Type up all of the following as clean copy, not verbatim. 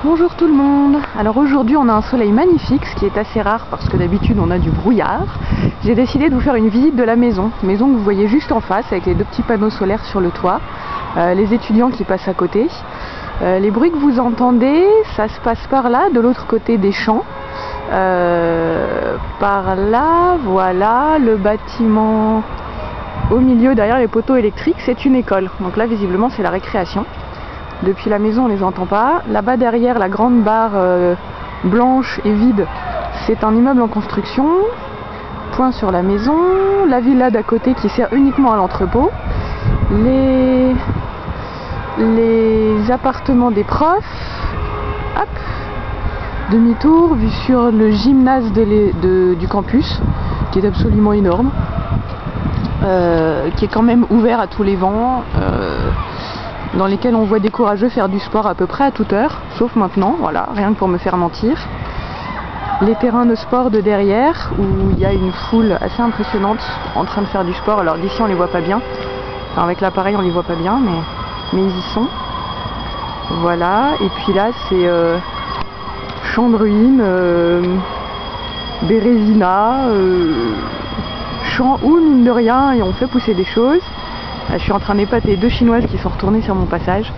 Bonjour tout le monde. Alors aujourd'hui on a un soleil magnifique, ce qui est assez rare parce que d'habitude on a du brouillard. J'ai décidé de vous faire une visite de la maison que vous voyez juste en face avec les deux petits panneaux solaires sur le toit, les étudiants qui passent à côté. Les bruits que vous entendez, ça se passe par là, de l'autre côté des champs. Par là, voilà, le bâtiment au milieu derrière les poteaux électriques, c'est une école. Donc là visiblement c'est la récréation. Depuis la maison on les entend pas. Là-bas derrière la grande barre blanche et vide, c'est un immeuble en construction. Point sur la maison. La villa d'à côté qui sert uniquement à l'entrepôt. Les appartements des profs. Hop. Demi-tour, vue sur le gymnase du campus, qui est absolument énorme. Qui est quand même ouvert à tous les vents. Dans lesquels on voit des courageux faire du sport à peu près à toute heure, sauf maintenant, voilà, rien que pour me faire mentir. Les terrains de sport de derrière, où il y a une foule assez impressionnante en train de faire du sport. Alors d'ici on les voit pas bien, enfin, avec l'appareil on les voit pas bien, mais ils y sont. Voilà, et puis là c'est champ de ruines, bérésina, champ où mine de rien et on fait pousser des choses. Je suis en train d'épater deux chinoises qui sont retournées sur mon passage.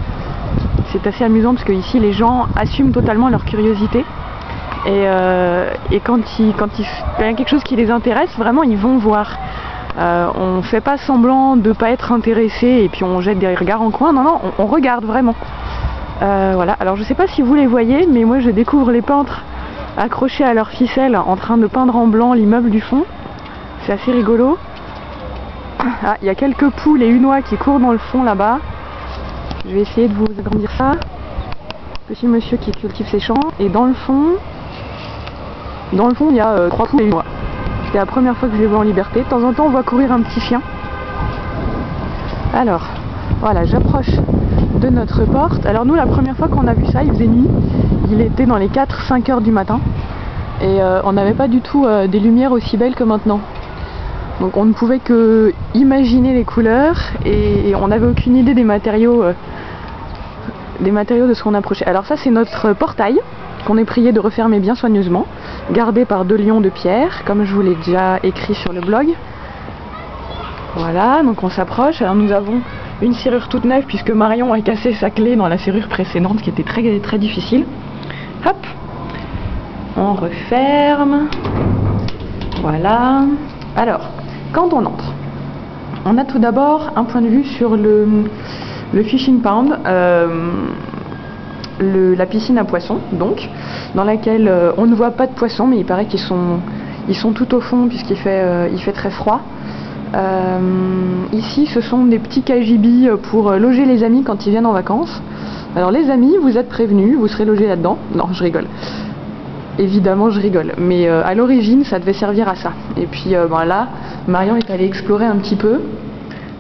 C'est assez amusant parce que ici les gens assument totalement leur curiosité et quand il y a quelque chose qui les intéresse, vraiment ils vont voir. On fait pas semblant de pas être intéressé et puis on jette des regards en coin, non, on regarde vraiment. Voilà, alors je sais pas si vous les voyez, mais moi je découvre les peintres accrochés à leurs ficelles en train de peindre en blanc l'immeuble du fond. C'est assez rigolo. Ah, il y a quelques poules et une oie qui courent dans le fond là-bas. Je vais essayer de vous agrandir ça. Petit monsieur qui cultive ses champs. Et dans le fond, il y a 3 poules et une oie. C'était la première fois que je les vois en liberté. De temps en temps, on voit courir un petit chien. Alors, voilà, j'approche de notre porte. Alors nous, la première fois qu'on a vu ça, il faisait nuit. Il était dans les 4-5 heures du matin. Et on n'avait pas du tout des lumières aussi belles que maintenant. Donc on ne pouvait que imaginer les couleurs et on n'avait aucune idée des matériaux de ce qu'on approchait. Alors ça c'est notre portail qu'on est prié de refermer bien soigneusement, gardé par 2 lions de pierre, comme je vous l'ai déjà écrit sur le blog. Voilà, donc on s'approche. Alors nous avons une serrure toute neuve puisque Marion a cassé sa clé dans la serrure précédente qui était très, très difficile. Hop, on referme. Voilà. Alors, quand on entre, on a tout d'abord un point de vue sur le fishing pond, la piscine à poissons, donc, dans laquelle on ne voit pas de poissons, mais il paraît qu'ils sont tout au fond puisqu'il fait très froid. Ici, ce sont des petits KGB pour loger les amis quand ils viennent en vacances. Alors les amis, vous êtes prévenus, vous serez logés là-dedans. Non, je rigole. Évidemment je rigole, mais à l'origine ça devait servir à ça. Et puis là, Marion est allée explorer un petit peu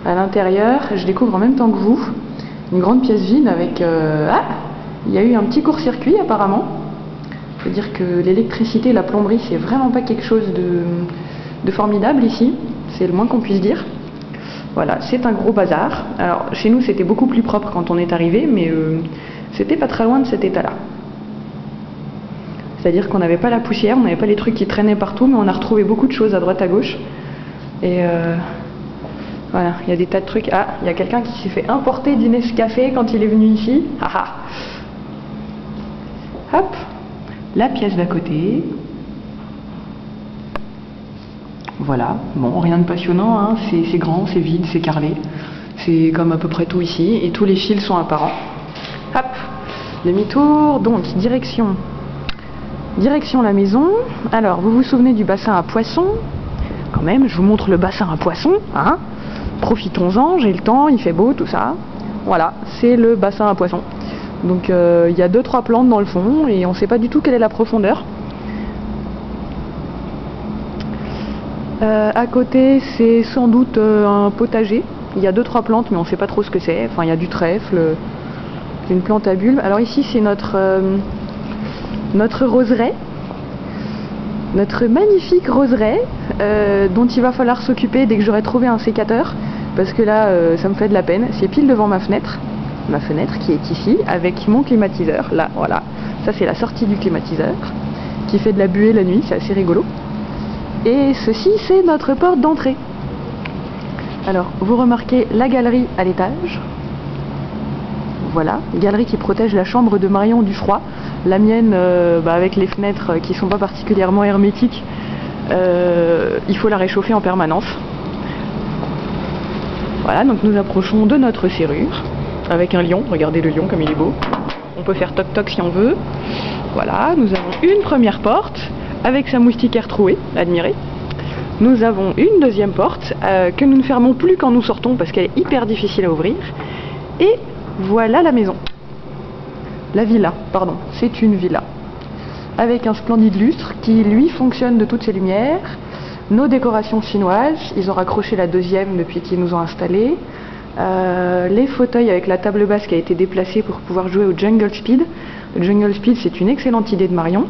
à l'intérieur. Je découvre en même temps que vous une grande pièce vide avec... il y a eu un petit court-circuit apparemment. C'est-à-dire que l'électricité et la plomberie c'est vraiment pas quelque chose de formidable ici. C'est le moins qu'on puisse dire. Voilà, c'est un gros bazar. Alors chez nous c'était beaucoup plus propre quand on est arrivé, mais c'était pas très loin de cet état-là. C'est-à-dire qu'on n'avait pas la poussière, on n'avait pas les trucs qui traînaient partout, mais on a retrouvé beaucoup de choses à droite à gauche. Et voilà, il y a des tas de trucs. Ah, il y a quelqu'un qui s'est fait importer du Nescafé quand il est venu ici. Haha. Hop, la pièce d'à côté. Voilà, bon, rien de passionnant, hein. C'est grand, c'est vide, c'est carrelé. C'est comme à peu près tout ici, et tous les fils sont apparents. Hop, demi-tour, donc direction la maison. Alors, vous vous souvenez du bassin à poissons? Quand même, je vous montre le bassin à poissons, hein. Profitons-en, j'ai le temps, il fait beau, tout ça. Voilà, c'est le bassin à poissons. Donc, il y a 2-3 plantes dans le fond et on ne sait pas du tout quelle est la profondeur. À côté, c'est sans doute un potager. Il y a 2-3 plantes, mais on ne sait pas trop ce que c'est. Enfin, il y a du trèfle, une plante à bulbe. Alors ici, c'est notre roseraie, notre magnifique roseraie dont il va falloir s'occuper dès que j'aurai trouvé un sécateur parce que là ça me fait de la peine. C'est pile devant ma fenêtre qui est ici avec mon climatiseur là, voilà, Ça c'est la sortie du climatiseur qui fait de la buée la nuit, c'est assez rigolo. Et ceci c'est notre porte d'entrée. Alors vous remarquez la galerie à l'étage. Voilà, galerie qui protège la chambre de Marion du froid. La mienne, avec les fenêtres qui sont pas particulièrement hermétiques, il faut la réchauffer en permanence. Voilà, donc nous approchons de notre serrure avec un lion. Regardez le lion comme il est beau. On peut faire toc toc si on veut. Voilà, nous avons une première porte avec sa moustiquaire trouée, admirez. Nous avons une deuxième porte que nous ne fermons plus quand nous sortons parce qu'elle est hyper difficile à ouvrir. Et voilà la maison. La villa, pardon, c'est une villa. Avec un splendide lustre qui lui fonctionne de toutes ses lumières. Nos décorations chinoises, ils ont raccroché la deuxième depuis qu'ils nous ont installés. Les fauteuils avec la table basse qui a été déplacée pour pouvoir jouer au Jungle Speed. Le Jungle Speed, c'est une excellente idée de Marion.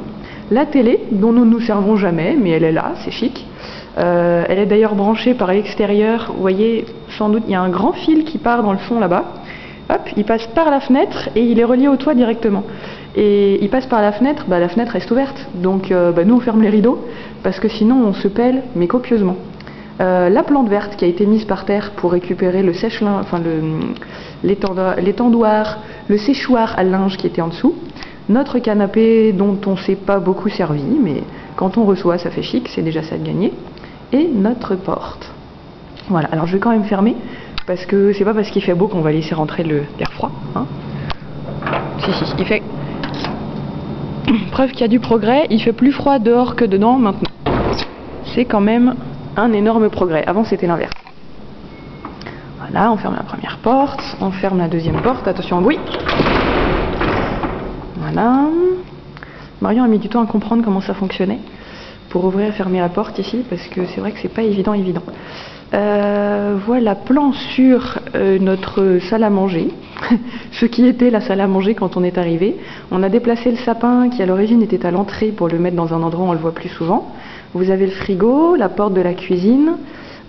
La télé, dont nous ne nous servons jamais, mais elle est là, c'est chic. Elle est d'ailleurs branchée par l'extérieur. Vous voyez, sans doute, il y a un grand fil qui part dans le fond là-bas. Hop, il passe par la fenêtre et il est relié au toit directement. Et il passe par la fenêtre reste ouverte. Donc nous on ferme les rideaux parce que sinon on se pèle, mais copieusement. La plante verte qui a été mise par terre pour récupérer le sèche-linge, enfin l'étendoir, le séchoir à linge qui était en dessous. Notre canapé dont on ne s'est pas beaucoup servi, mais quand on reçoit ça fait chic, c'est déjà ça de gagner. Et notre porte. Voilà, alors je vais quand même fermer. Parce que c'est pas parce qu'il fait beau qu'on va laisser rentrer l'air froid. Hein. Si, il fait... Preuve qu'il y a du progrès, il fait plus froid dehors que dedans maintenant. C'est quand même un énorme progrès. Avant c'était l'inverse. Voilà, on ferme la première porte, on ferme la deuxième porte, attention au bruit. Voilà. Marion a mis du temps à comprendre comment ça fonctionnait pour ouvrir et fermer la porte ici, parce que c'est vrai que c'est pas évident. Voilà, plan sur notre salle à manger, ce qui était la salle à manger quand on est arrivé. On a déplacé le sapin qui à l'origine était à l'entrée pour le mettre dans un endroit où on le voit plus souvent. Vous avez le frigo, la porte de la cuisine,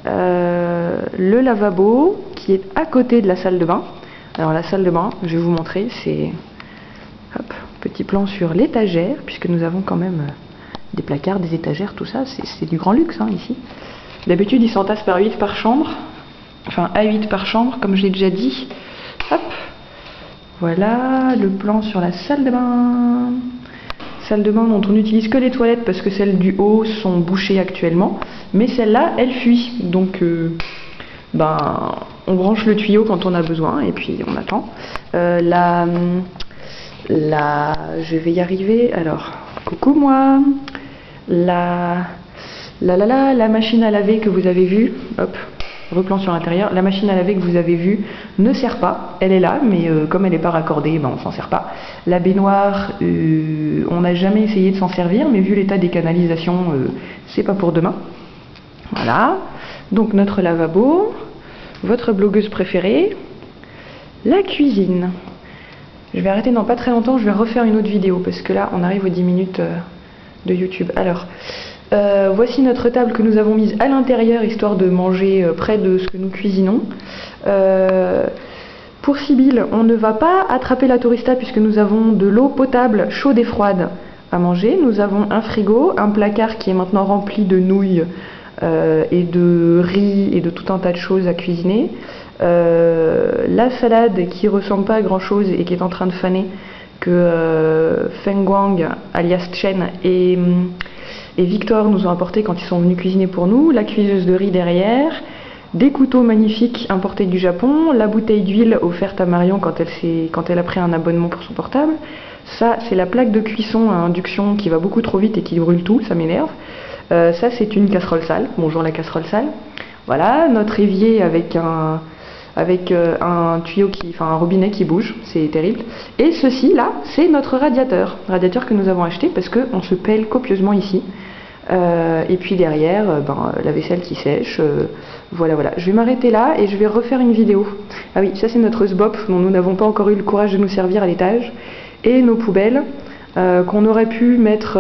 le lavabo qui est à côté de la salle de bain. Alors la salle de bain, je vais vous montrer, c'est... Hop, petit plan sur l'étagère, puisque nous avons quand même des placards, des étagères, tout ça, c'est du grand luxe hein, ici. D'habitude, ils s'entassent par 8 par chambre, enfin à 8 par chambre, comme je l'ai déjà dit. Hop, voilà le plan sur la salle de bain. Salle de bain dont on n'utilise que les toilettes parce que celles du haut sont bouchées actuellement. Mais celle-là, elle fuit. Donc, on branche le tuyau quand on a besoin et puis on attend. Je vais y arriver. Alors, coucou moi. La machine à laver que vous avez vue, hop, replan sur l'intérieur, la machine à laver que vous avez vue ne sert pas, elle est là, mais comme elle n'est pas raccordée, on s'en sert pas. La baignoire, on n'a jamais essayé de s'en servir, mais vu l'état des canalisations, c'est pas pour demain. Voilà, donc notre lavabo, votre blogueuse préférée, la cuisine. Je vais arrêter dans pas très longtemps, je vais refaire une autre vidéo, parce que là, on arrive aux 10 minutes de YouTube. Alors... voici notre table que nous avons mise à l'intérieur, histoire de manger près de ce que nous cuisinons. Pour Sibylle, on ne va pas attraper la tourista puisque nous avons de l'eau potable chaude et froide à manger. Nous avons un frigo, un placard qui est maintenant rempli de nouilles et de riz et de tout un tas de choses à cuisiner. La salade qui ressemble pas à grand chose et qui est en train de faner que Feng Guang alias Chen et Victor nous ont apporté quand ils sont venus cuisiner pour nous, la cuiseuse de riz derrière, des couteaux magnifiques importés du Japon, la bouteille d'huile offerte à Marion quand elle a pris un abonnement pour son portable. Ça, c'est la plaque de cuisson à induction qui va beaucoup trop vite et qui brûle tout, ça m'énerve. Ça, c'est une casserole sale. Bonjour la casserole sale. Voilà, notre évier avec un tuyau un robinet qui bouge, c'est terrible. Et ceci là, c'est notre radiateur que nous avons acheté parce qu'on se pèle copieusement ici. Et puis derrière, la vaisselle qui sèche. Voilà. Je vais m'arrêter là et je vais refaire une vidéo. Ah oui, ça c'est notre sbop dont nous n'avons pas encore eu le courage de nous servir à l'étage. Et nos poubelles qu'on aurait pu mettre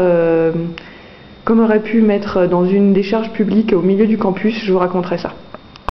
dans une décharge publique au milieu du campus. Je vous raconterai ça.